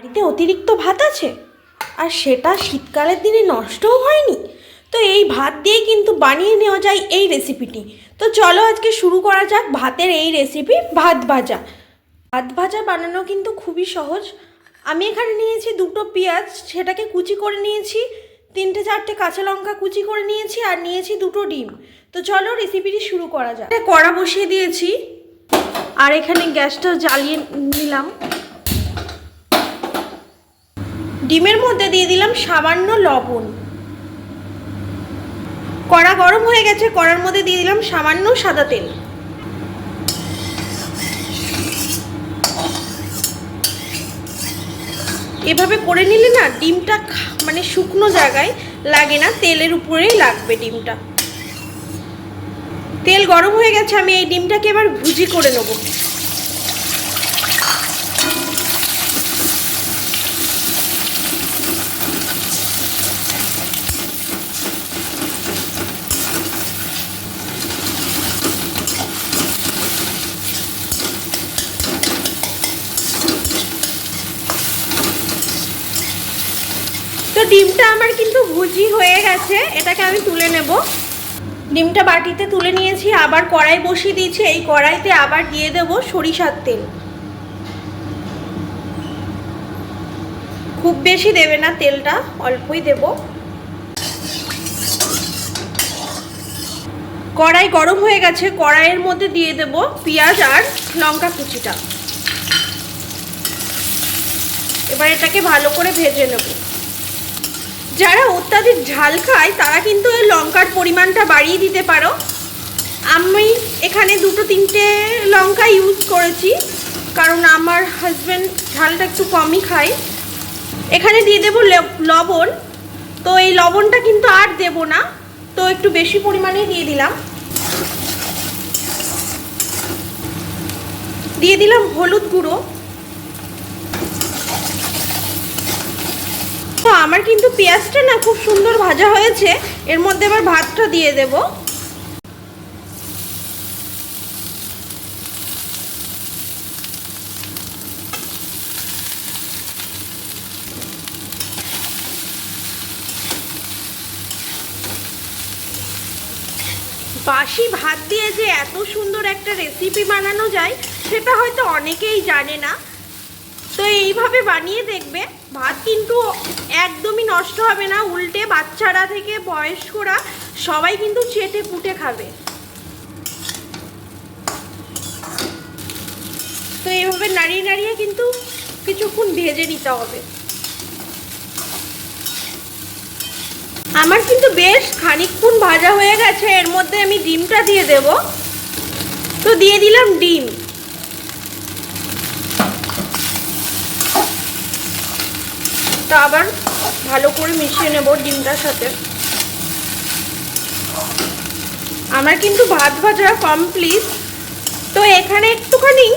এতে অতিরিক্ত ভাত আছে আর সেটা শীতকালের দিনে নষ্টও হয়নি। তো এই ভাত দিয়ে কিন্তু বানিয়ে নেওয়া যায় এই রেসিপিটি। তো চলো আজকে শুরু করা যাক ভাতের এই রেসিপি, ভাত ভাজা। ভাত ভাজা বানানো কিন্তু খুবই সহজ। আমি এখানে নিয়েছি দুটো পেঁয়াজ, সেটাকে কুচি করে নিয়েছি, 3-4টে কাঁচা লঙ্কা কুচি করে নিয়েছি, আর নিয়েছি দুটো ডিম। তো চলো রেসিপিটি শুরু করা যাক। কড়া বসিয়ে দিয়েছি আর এখানে গ্যাসটা জ্বালিয়ে নিলাম। ডিমের মধ্যে দিয়ে দিলাম সামান্য লবণ। কড়া গরম হয়ে গেছে, কড়ার মধ্যে দিয়ে দিলাম সামান্য সাদা তেল। এভাবে করে নিলে না ডিমটা মানে শুকনো জায়গায় লাগে না, তেলের উপরেই লাগবে ডিমটা। তেল গরম হয়ে গেছে, আমি এই ডিমটাকে এবার ভুজি করে নেব। তো ডিমটা আমার কিন্তু ভুজি হয়ে গেছে, এটাকে আমি তুলে নেব। ডিমটা বাটিতে তুলে নিয়েছি, আবার কড়াই বসিয়ে দিয়েছি। এই কড়াইতে আবার দিয়ে দেব সরিষার তেল। খুব বেশি দেবে না তেলটা, অল্পই দেব। কড়াই গরম হয়ে গেছে, কড়াইয়ের মধ্যে দিয়ে দেব পেঁয়াজ আর লঙ্কা কুচিটা। এবার এটাকে ভালো করে ভেজে নেব। যারা অত্যাধিক ঝাল খায় তারা কিন্তু এই লঙ্কার পরিমাণটা বাড়িয়ে দিতে পারো। আমি এখানে 2-3টে লঙ্কা ইউজ করেছি, কারণ আমার হাজব্যান্ড ঝালটা একটু কমই খায়। এখানে দিয়ে দেব লবণ। তো এই লবণটা কিন্তু আর দেব না, তো একটু বেশি পরিমাণে দিয়ে দিলাম। দিয়ে দিলাম হলুদ গুঁড়ো। তো আমার কিন্তু পেঁয়াজটা না খুব সুন্দর ভাজা হয়েছে, এর মধ্যে এবার ভাতটা দিয়ে দেব। বাসি ভাত দিয়ে যে এত সুন্দর একটা রেসিপি বানানো যায় সেটা হয়তো অনেকেই জানে না। তো এইভাবে বানিয়ে দেখবে, ভাত কিন্তু একদমই নষ্ট হবে না, উল্টে বাচ্চারা থেকে বয়স্করা সবাই কিন্তু চেটে পুটে খাবে। তো এইভাবে নাড়িয়ে নাড়িয়ে কিন্তু কিছুক্ষণ ভেজে নিতে হবে। আমার কিন্তু বেশ খানিকক্ষণ ভাজা হয়ে গেছে, এর মধ্যে আমি ডিমটা দিয়ে দেব। তো দিয়ে দিলাম ডিম। তো আবার ভালো করে মিশিয়ে নেব ডিমটার সাথে। আমার কিন্তু ভাত ভাজা কমপ্লিট। তো এখানে একটুখানি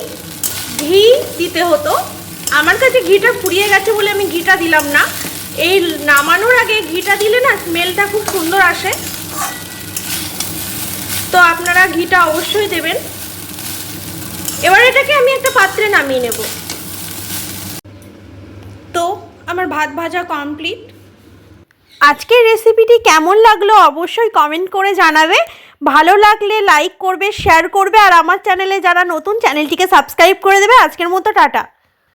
ঘি দিতে হতো, আমার কাছে ঘিটা ফুরিয়ে গেছে বলে আমি ঘিটা দিলাম না। এই নামানোর আগে ঘিটা দিলে না স্মেলটা খুব সুন্দর আসে, তো আপনারা ঘিটা অবশ্যই দেবেন। এবার এটাকে আমি একটা পাত্রে নামিয়ে নেব। তো আমার ভাত ভাজা কমপ্লিট। আজকের রেসিপিটি কেমন লাগলো অবশ্যই কমেন্ট করে জানাবে। ভালো লাগলে লাইক করবে, শেয়ার করবে, আর আমার চ্যানেলে যারা নতুন চ্যানেলটিকে সাবস্ক্রাইব করে দেবে। আজকের মতো টাটা।